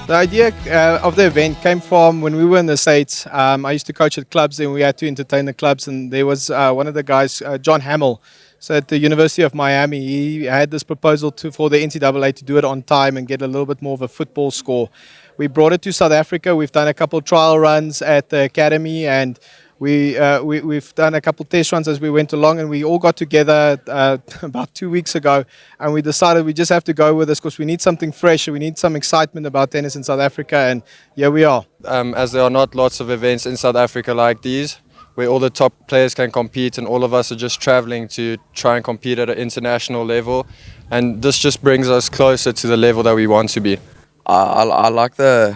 The idea of the event came from when we were in the States. I used to coach at clubs and we had to entertain the clubs. And there was one of the guys, John Hamill, so at the University of Miami, he had this proposal for the NCAA to do it on time and get a little bit more of a football score. We brought it to South Africa. We've done a couple trial runs at the academy, and we've done a couple test runs as we went along, and we all got together about 2 weeks ago, and we decided we just have to go with this because we need something fresh and we need some excitement about tennis in South Africa, and here we are. As there are not lots of events in South Africa like these, where all the top players can compete and all of us are just traveling to try and compete at an international level, and this just brings us closer to the level that we want to be. I like the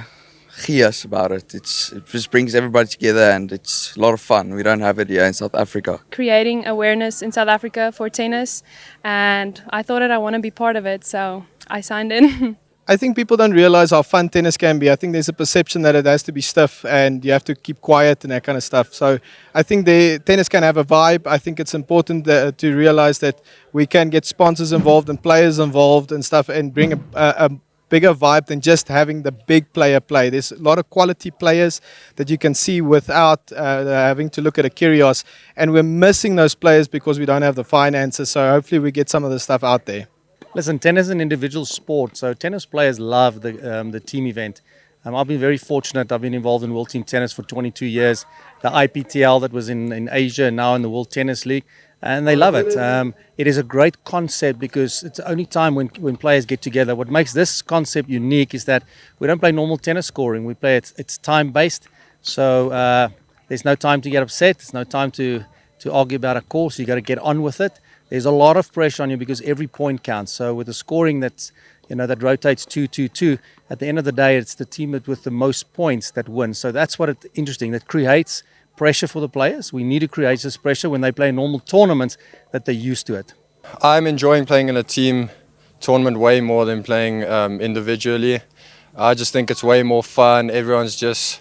gees about it. It just brings everybody together and it's a lot of fun. We don't have it here in South Africa. Creating awareness in South Africa for tennis, and I thought that I want to be part of it, so I signed in. I think people don't realize how fun tennis can be. I think there's a perception that it has to be stiff and you have to keep quiet and that kind of stuff. So I think the tennis can have a vibe. I think it's important to realize that we can get sponsors involved and players involved and stuff and bring a bigger vibe than just having the big player play. There's a lot of quality players that you can see without having to look at a Kyrgios, and we're missing those players because we don't have the finances. So hopefully we get some of the stuff out there. Listen, tennis is an individual sport, so tennis players love the team event. I've been very fortunate. I've been involved in World Team Tennis for 22 years. The IPTL that was in Asia and now in the World Tennis League, and they love it. It is a great concept because it's the only time when players get together. What makes this concept unique is that we don't play normal tennis scoring. We play it's time-based, so there's no time to get upset. There's no time to argue about a course. You got to get on with it. There's a lot of pressure on you because every point counts. So with the scoring that rotates 2-2-2, at the end of the day, it's the team with the most points that wins. So that's what it's interesting. That creates pressure for the players. We need to create this pressure when they play normal tournaments that they're used to it. I'm enjoying playing in a team tournament way more than playing individually. I just think it's way more fun. Everyone's just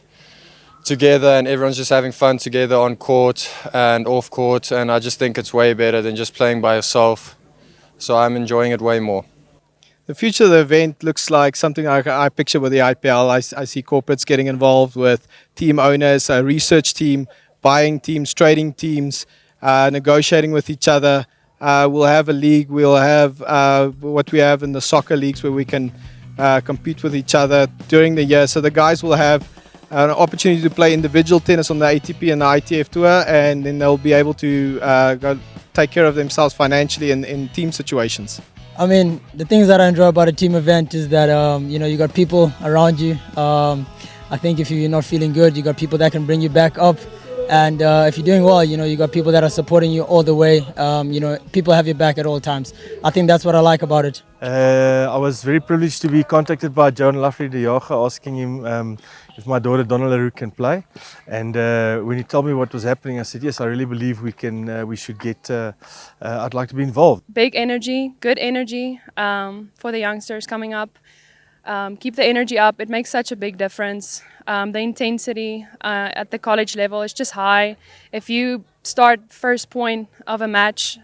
together and everyone's just having fun together on court and off court, and I just think it's way better than just playing by yourself. So I'm enjoying it way more. The future of the event looks like something I picture with the IPL. I see corporates getting involved with team owners, a research team, buying teams, trading teams, negotiating with each other. We'll have a league. We'll have what we have in the soccer leagues where we can compete with each other during the year. So the guys will have an opportunity to play individual tennis on the ATP and the ITF tour, and then they'll be able to go take care of themselves financially in team situations. I mean, the things that I enjoy about a team event is that you got people around you. I think if you're not feeling good, you got people that can bring you back up, and if you're doing well, you got people that are supporting you all the way. People have your back at all times. I think that's what I like about it. I was very privileged to be contacted by Joan Lovely de Jager asking him if my daughter Donna LaRue can play, and when he told me what was happening, I said yes, I really believe we should get. I'd like to be involved. Big energy, good energy for the youngsters coming up. Keep the energy up. It makes such a big difference. The intensity at the college level is just high. If you start first point of a match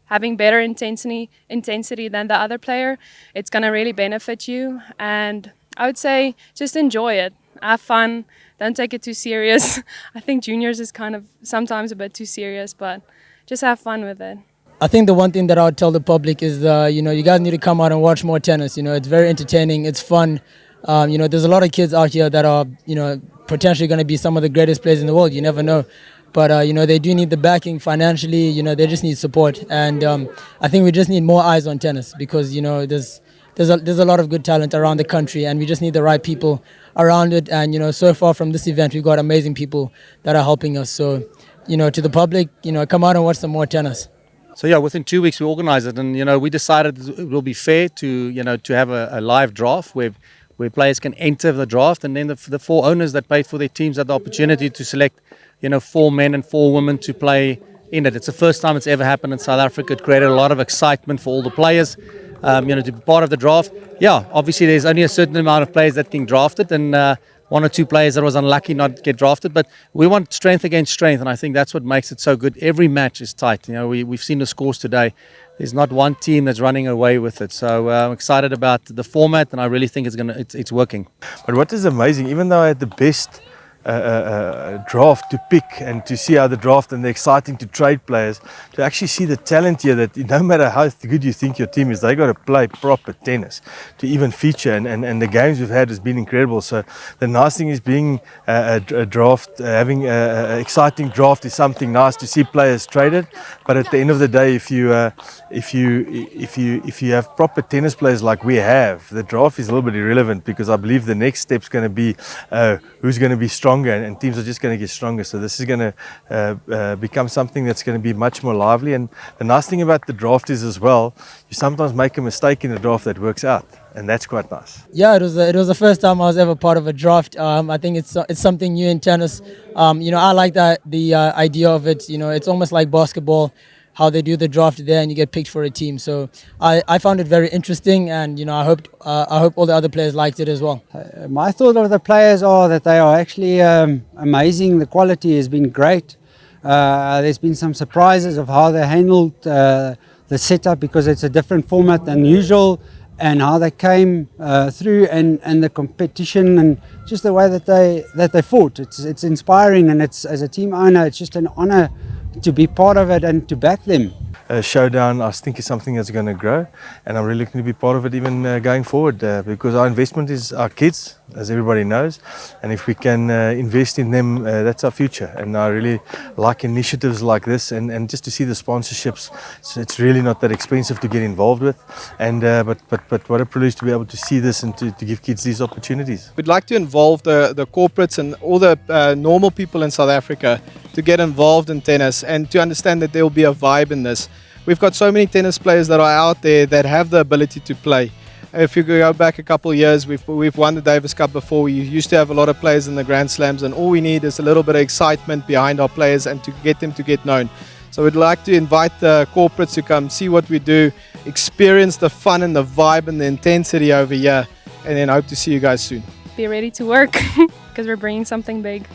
having better intensity than the other player, it's going to really benefit you. And I would say just enjoy it. Have fun. Don't take it too serious. I think juniors is kind of sometimes a bit too serious, but just have fun with it. I think the one thing that I would tell the public is, you guys need to come out and watch more tennis. It's very entertaining. It's fun. There's a lot of kids out here that are, potentially going to be some of the greatest players in the world. You never know. But, they do need the backing financially. They just need support. And I think we just need more eyes on tennis because, there's a lot of good talent around the country, and we just need the right people around it. And, so far from this event, we've got amazing people that are helping us. So, to the public, come out and watch some more tennis. So yeah, within 2 weeks we organized it, and we decided it will be fair to have a live draft where players can enter the draft, and then the four owners that paid for their teams had the opportunity to select 4 men and 4 women to play in it. It's the first time it's ever happened in South Africa. It created a lot of excitement for all the players, to be part of the draft. Yeah, obviously there's only a certain amount of players that can draft it, and one or two players that was unlucky not get drafted. But we want strength against strength, and I think that's what makes it so good. Every match is tight. You know, we've seen the scores today. There's not one team that's running away with it. So I'm excited about the format, and I really think it's working. But what is amazing, even though I had the best draft to pick and to see how the draft and the exciting to trade players, to actually see the talent here that no matter how good you think your team is, they got to play proper tennis to even feature, and the games we've had has been incredible. So the nice thing is being a draft, having an exciting draft is something nice to see players traded. But at the end of the day, if you have proper tennis players like we have, the draft is a little bit irrelevant, because I believe the next step is going to be who's going to be stronger, and teams are just going to get stronger. So this is going to become something that's going to be much more lively. And the nice thing about the draft is as well, you sometimes make a mistake in the draft that works out, and that's quite nice. Yeah, it was the first time I was ever part of a draft. I think it's something new in tennis. I like the idea of it. It's almost like basketball, how they do the draft there and you get picked for a team. So I found it very interesting, and I hope all the other players liked it as well. My thought of the players are that they are actually amazing. The quality has been great. There's been some surprises of how they handled the setup, because it's a different format than usual, and how they came through, and the competition, and just the way that they fought. It's inspiring, and it's, as a team owner, it's just an honor to be part of it and to back them. Showdown, I think, is something that's going to grow, and I'm really looking to be part of it even going forward, because our investment is our kids, as everybody knows, and if we can invest in them, that's our future. And I really like initiatives like this, and just to see the sponsorships. So it's really not that expensive to get involved with, and but what a privilege to be able to see this and to give kids these opportunities. We'd like to involve the corporates and all the normal people in South Africa to get involved in tennis and to understand that there will be a vibe in this. We've got so many tennis players that are out there that have the ability to play. If you go back a couple of years, we've won the Davis Cup before. We used to have a lot of players in the Grand Slams, and all we need is a little bit of excitement behind our players and to get them to get known. So we'd like to invite the corporates to come see what we do, experience the fun and the vibe and the intensity over here, and then hope to see you guys soon. Be ready to work because we're bringing something big.